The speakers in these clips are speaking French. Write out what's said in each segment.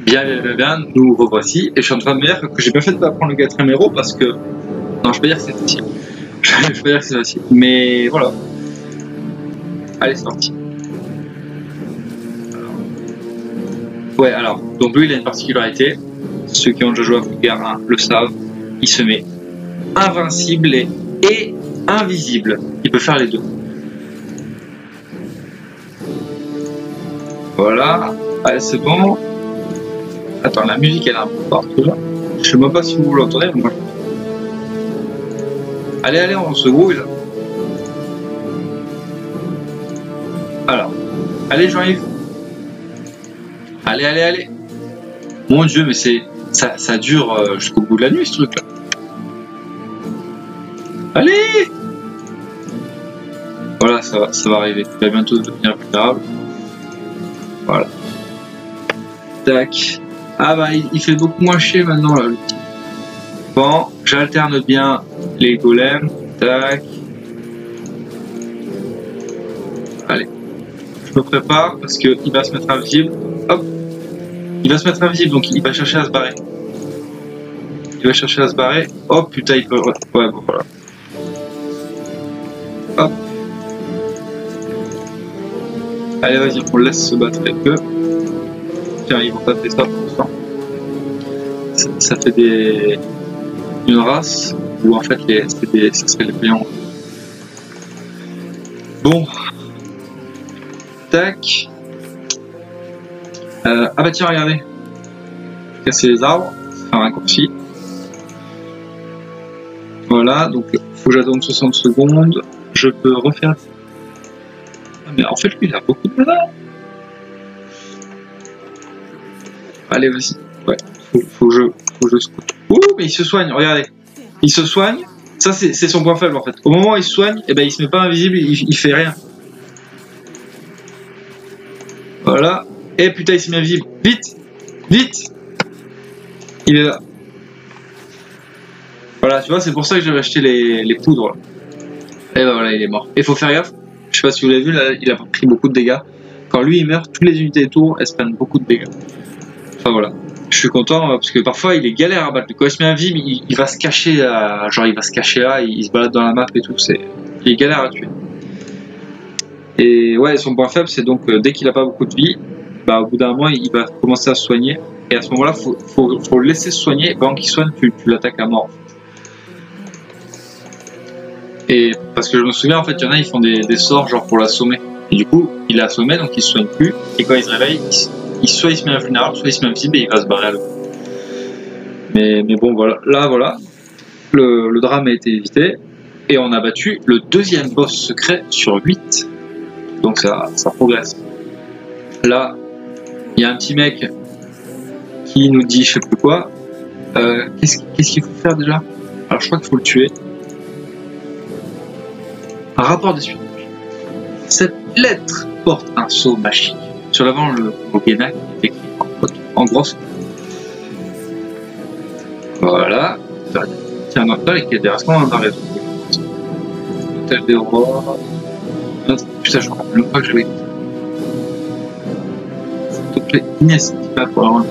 Bien, nous revoici. Et je suis en train de me dire que j'ai bien fait de pas prendre le 4ème héros parce que. Non, je peux dire que c'est facile. Je peux dire que c'est facile. Mais voilà. Allez, c'est parti. Ouais, alors, donc lui, il a une particularité. Ceux qui ont déjà joué à Fulgur 1 le savent. Il se met invincible et invisible. Il peut faire les deux. Voilà. Allez, c'est bon. Attends, la musique, elle est un peu partout là. Je sais même pas si vous l'entendez, mais moi. Allez, on se grouille là. Alors, allez Jean-Yves. Allez. Mon Dieu, mais ça dure jusqu'au bout de la nuit ce truc là. Allez. Voilà, ça va arriver. Il va bientôt devenir vulnérable. Voilà. Tac. Ah bah il fait beaucoup moins chier maintenant là. Bon, j'alterne bien les golems. Tac. Allez. Je me prépare parce qu'il va se mettre invisible. Hop. Il va se mettre invisible, donc il va chercher à se barrer. Oh putain, il peut... Ouais, bon, voilà. Hop. Allez, vas-y, on laisse se battre avec eux. Tiens, ils vont taper ça pour l'instant. Ça fait une race où en fait ça serait les payants. Bon. Tac. Ah bah tiens, regardez. Casser les arbres, faire un raccourci. Voilà, donc faut que j'attende 60 secondes. Je peux refaire. Mais en fait, lui, il a beaucoup de mana. Allez, vas-y. Ouais, faut que je scoute. Ouh, mais il se soigne, regardez. Il se soigne. Ça, c'est son point faible en fait. Au moment où il se soigne, eh ben, il se met pas invisible, il fait rien. Voilà. Et putain, il s'est mis invisible. Vite. Il est là. Voilà, tu vois, c'est pour ça que j'avais acheté les poudres. Là. Et ben voilà, il est mort. Et faut faire gaffe. Je sais pas si vous l'avez vu, là, il a pris beaucoup de dégâts. Quand lui, il meurt, toutes les unités autour, elles se prennent beaucoup de dégâts. Enfin voilà. Je suis content parce que parfois, il est galère à battre. Quand il se met invisible, il va se cacher là. Genre, il va se cacher là, il se balade dans la map et tout. Il est galère à tuer. Et ouais, son point faible, c'est donc dès qu'il a pas beaucoup de vie, bah, au bout d'un mois, il va commencer à se soigner. Et à ce moment-là, faut le laisser se soigner. Quand il soigne, tu l'attaques à mort. Et parce que je me souviens, en fait, il y en a, ils font des sorts genre pour l'assommer. Et du coup, il est assommé, donc il se soigne plus. Et quand il se réveille, soit il se met invulnérable, soit il se met invisible et il va se barrer à l'eau. Mais bon, voilà. Là, voilà. Le drame a été évité. Et on a battu le deuxième boss secret sur 8. Donc ça progresse. Là, il y a un petit mec qui nous dit je sais plus quoi. Qu'est-ce qu'il faut faire déjà? Alors je crois qu'il faut le tuer. Un rapport d'espionnage. Cette lettre porte un sceau magique. Sur l'avant, le mot Genak est écrit en grosse. Voilà. Tiens, dans les quais est-ce qu'on en a raison? Hôtel des rois. Putain, je crois même pas que je l'ai. S'il te plaît, Inès, c'est pas pour avoir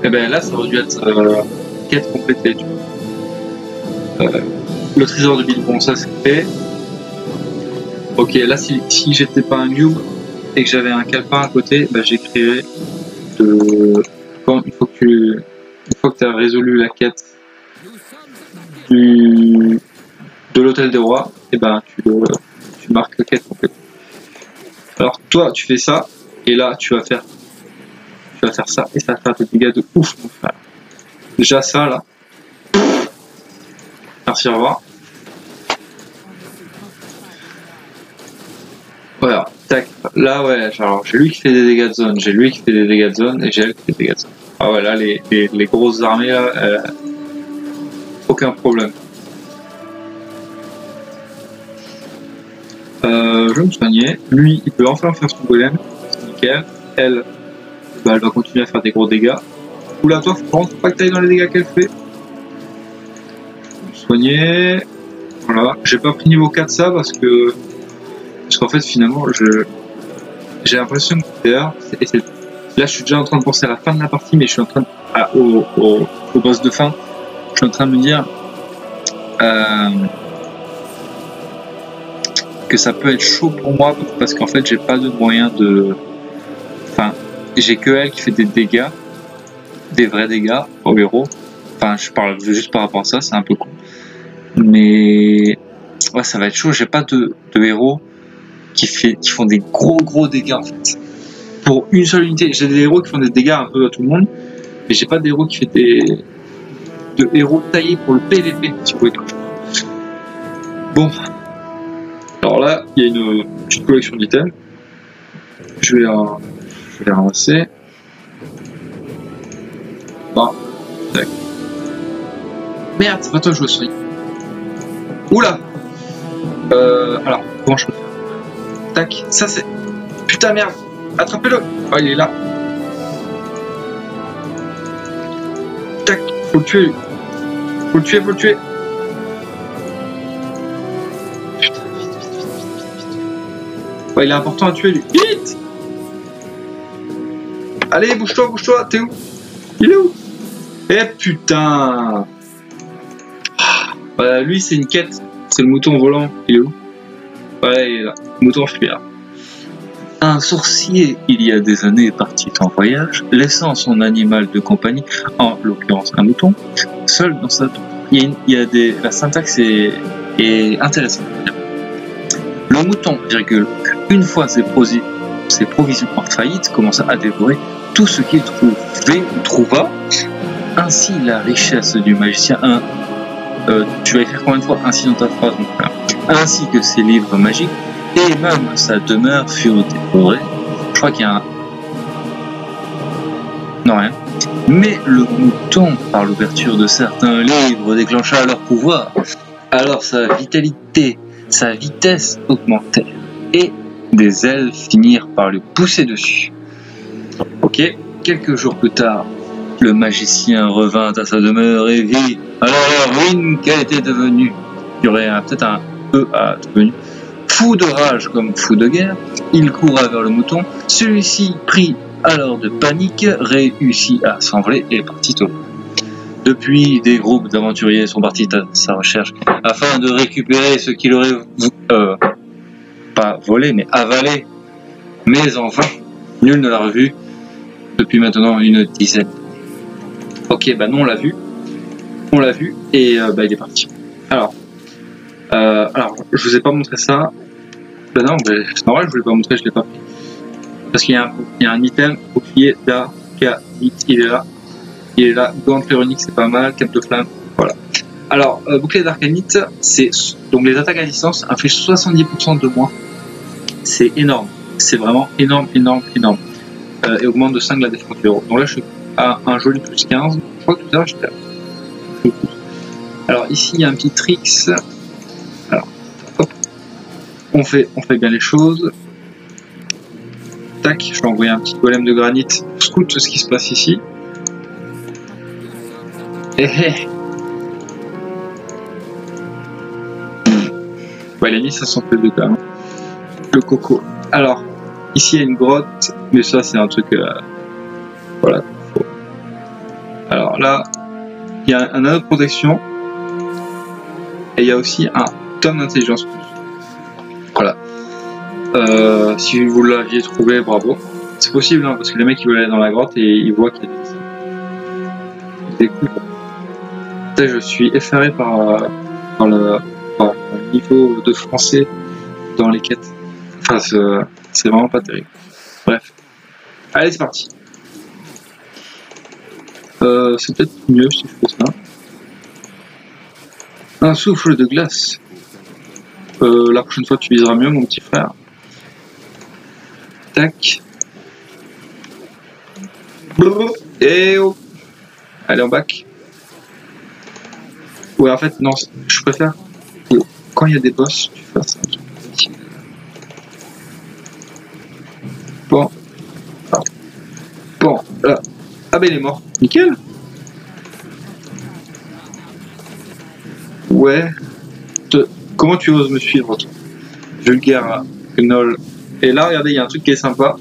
et ben là, ça aurait dû être quête complétée. Tu vois. Le trésor de Bilbon, ça c'est fait. Ok, là, si j'étais pas un noob et que j'avais un calepin à côté, bah, j'écrirais une fois que tu as résolu la quête de l'hôtel des rois, et ben tu marques la quête complète. Alors toi, tu fais ça, et là, tu vas faire ça, et ça va faire des dégâts de ouf, mon frère. Déjà ça, là. Merci, au revoir. Voilà, tac. Là, ouais, alors j'ai lui qui fait des dégâts de zone, j'ai lui qui fait des dégâts de zone, et j'ai elle qui fait des dégâts de zone. Ah ouais, là, les grosses armées, là, aucun problème. Je vais me soigner. Lui, il peut enfin faire son golem. C'est nickel. Elle, bah, elle va continuer à faire des gros dégâts. Oula, toi, faut pas que t'ailles dans les dégâts qu'elle fait. Je vais me soigner. Voilà. J'ai pas pris niveau 4 ça parce qu'en fait, finalement, j'ai l'impression que d'ailleurs, là je suis déjà en train de penser à la fin de la partie, mais je suis en train de, au boss de fin, je suis en train de me dire que ça peut être chaud pour moi parce qu'en fait j'ai pas de moyen de, enfin j'ai que elle qui fait des dégâts, des vrais dégâts au héros. Enfin je parle juste par rapport à ça, c'est un peu con, mais ouais ça va être chaud. J'ai pas de héros qui font des gros dégâts en fait. Pour une seule unité, j'ai des héros qui font des dégâts un peu à tout le monde, mais j'ai pas d'héros qui fait de héros taillés pour le PVP, si vous voyez tout. Bon, alors là, il y a une petite collection d'items. Je vais les ramasser. Bon, tac. Merde, c'est pas toi que je veux soigner. Oula. Alors, comment je peux faire? Tac, ça c'est... Putain merde, attrapez-le. Oh, il est là. Tac, faut le tuer. Faut le tuer. Putain, vite. Ouais, il est important à tuer lui. Vite. Allez, bouge-toi, t'es où? Il est où? Eh putain. Voilà, lui c'est une quête. C'est le mouton volant. Il est où? Ouais, il est là. Mouton fuir. Un sorcier, il y a des années, partit en voyage, laissant son animal de compagnie, en l'occurrence un mouton, seul dans sa tour. La syntaxe est intéressante. Le mouton, une fois ses provisions en faillite, commença à dévorer tout ce qu'il trouva. Ainsi, la richesse du magicien, tu vas écrire combien de fois ainsi dans ta phrase, mon frère, ainsi que ses livres magiques, et même sa demeure furent dévorés. Je crois qu'il y a un... Non, rien. Mais le mouton, par l'ouverture de certains livres, déclencha leur pouvoir. Alors sa vitalité, sa vitesse augmentèrent, et des ailes finirent par lui pousser dessus. Ok, quelques jours plus tard, le magicien revint à sa demeure et vit alors la ruine qu'elle était devenue. Il y aurait peut-être un E à devenu. Fou de rage comme fou de guerre, il coura vers le mouton. Celui-ci, pris alors de panique, réussit à s'envoler et partit au loin. Depuis, des groupes d'aventuriers sont partis à sa recherche afin de récupérer ce qu'il aurait pas volé mais avalé. Mais enfin, nul ne l'a revu depuis maintenant une dizaine. Ok, bah non, on l'a vu et il est parti. Alors, je vous ai pas montré ça. Ben non, c'est normal, je voulais pas montrer, je l'ai pas pris. Parce qu'il y a un item, bouclier d'Arcanite, il est là, gante l'éronique, c'est pas mal, cape de flamme, voilà. Alors, bouclier d'Arcanite, c'est donc les attaques à distance infligent 70% de moins. C'est énorme, c'est vraiment énorme. Et augmente de 5 la défense du héros. Donc là, je suis à un joli plus 15. Je crois que tout à l'heure, j'étais à... Alors ici, il y a un petit tricks. Alors, hop. On fait bien les choses. Tac, je vais envoyer un petit golem de granit pour scout ce qui se passe ici. Ouais, il a mis 502 quand même. Le coco. Alors, ici il y a une grotte, mais ça c'est un truc... voilà. Alors là, il y a un anneau de protection. Et il y a aussi un tome d'intelligence. Voilà. Si vous l'aviez trouvé, bravo. C'est possible, hein, parce que les mecs ils veulent aller dans la grotte et ils voient qu'il y a des coups. Je suis effaré par le niveau de français dans les quêtes. Enfin, c'est vraiment pas terrible. Bref. Allez, c'est parti. C'est peut-être mieux si je fais ça. Un souffle de glace. La prochaine fois, tu viseras mieux, mon petit frère. Tac. Et oh. Allez, en back. Ouais, en fait, non, je préfère que quand il y a des boss, tu fasses un truc petit. Bon. Alors. Bon, là. Ah, ben il est mort. Nickel. Ouais. Comment tu oses me suivre, toi? Vulgaire Gnoll Et là, regardez, il y a un truc qui est sympa,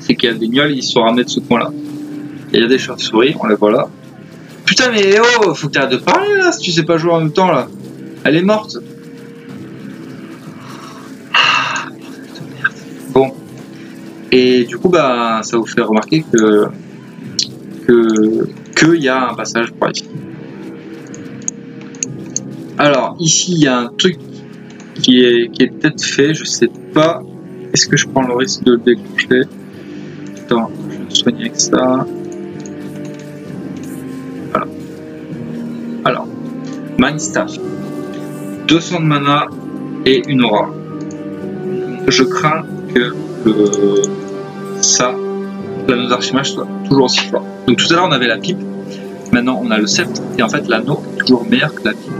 c'est qu'il y a des gnolls, ils se sont ramenés de ce coin-là. Il y a des chauves-souris, on les voit là. Putain, mais oh, faut que t'arrêtes de parler là, si tu sais pas jouer en même temps là. Elle est morte. Bon. Et du coup, bah, ça vous fait remarquer qu'il y a un passage par ici. Alors, ici, il y a un truc qui est peut-être fait, je sais pas. Est-ce que je prends le risque de le déclencher? Attends, je vais me soigner avec ça. Voilà. Alors, Mind Staff. 200 de mana et une aura. Je crains que l'anneau d'archimage soit toujours aussi fort. Donc tout à l'heure on avait la pipe, maintenant on a le sceptre, et en fait l'anneau est toujours meilleur que la pipe.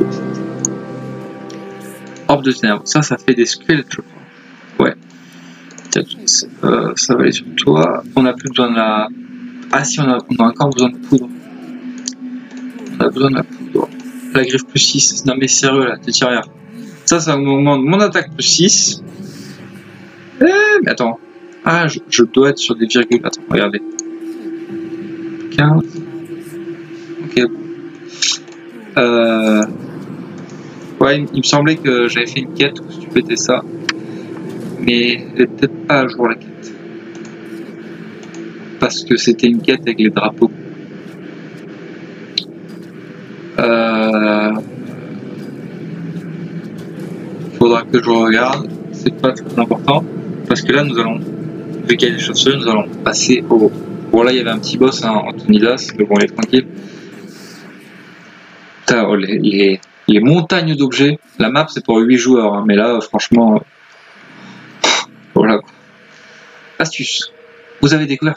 Orbe de ténèbres, ça fait des squelettes je crois. Ouais. Ça va aller sur toi. On n'a plus besoin de la... Ah si, on a encore besoin de poudre. On a besoin de la poudre. La griffe plus 6. Non mais sérieux là, t'es tiré. Ça augmente mon attaque plus 6. Mais attends. Ah, je dois être sur des virgules. Attends, regardez. 15. Ok. Ouais, il me semblait que j'avais fait une quête où tu pétais ça. Mais elle est peut-être pas à jour la quête. Parce que c'était une quête avec les drapeaux. Faudra que je regarde. C'est pas très important. Parce que là, nous allons, vu qu'il y a des chauves-souris, nous allons passer au... Bon, là, il y avait un petit boss, hein, Antonidas, mais bon, il est tranquille. Putain, oh, les montagnes d'objets. La map, c'est pour 8 joueurs, hein, mais là, franchement... Voilà. Astuce. Vous avez découvert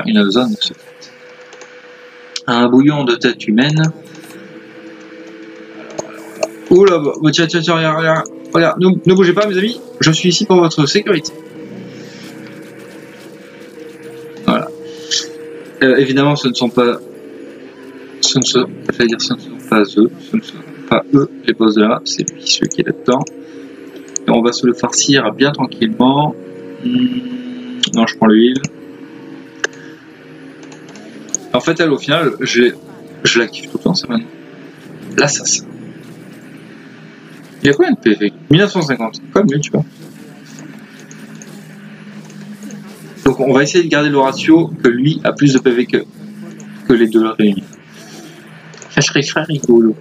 une zone secrète. Un bouillon de tête humaine. Oula, bah, tiens, regarde, ne bougez pas mes amis, je suis ici pour votre sécurité. Voilà. Évidemment, ce ne sont pas eux les boss de la map, c'est lui, celui qui est là-dedans. Et on va se le farcir bien tranquillement. Non, je prends l'huile. En fait, elle, au final, je la kiffe tout le temps, ça maintenant. L'assassin. Il y a combien de PV? 1950, comme lui, tu vois. Donc on va essayer de garder le ratio que lui a plus de PV que les deux réunis. Ça serait très rigolo.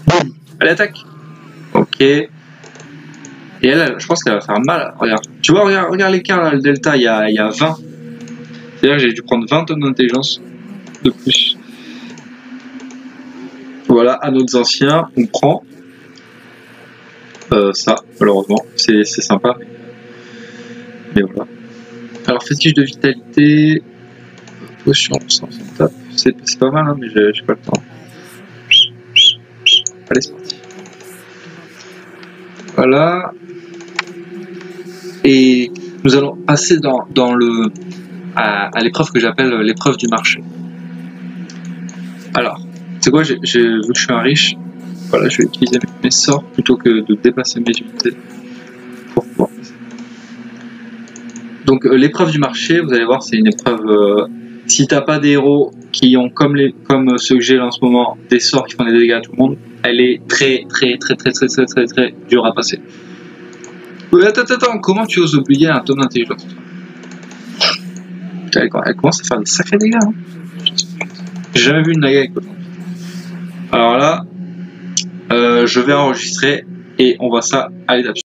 Boum. Elle attaque. Ok. Et elle, je pense qu'elle va faire mal. Regarde. Tu vois, regarde l'écart, là, le delta, il y a 20. C'est-à-dire que j'ai dû prendre 20 tonnes d'intelligence de plus. Voilà, à nos anciens, on prend ça, malheureusement, c'est sympa, mais voilà. Alors, fétiche de vitalité, potion, ça tape, c'est pas mal, hein, mais j'ai pas le temps. Allez, c'est parti. Voilà. Et nous allons passer à l'épreuve que j'appelle l'épreuve du marché. Alors, c'est quoi, vu que je suis un riche, voilà, je vais utiliser mes sorts plutôt que de déplacer mes unités. Pourquoi? Donc l'épreuve du marché, vous allez voir, c'est une épreuve. Si t'as pas des héros qui ont comme ceux que j'ai là en ce moment, des sorts qui font des dégâts à tout le monde, elle est très dure à passer. Attends, comment tu oses oublier un tome d'intelligence? Putain, elle commence à faire des sacrés dégâts. Hein. J'ai jamais vu une dague avec autant. Alors là, je vais enregistrer et on voit ça à l'étape.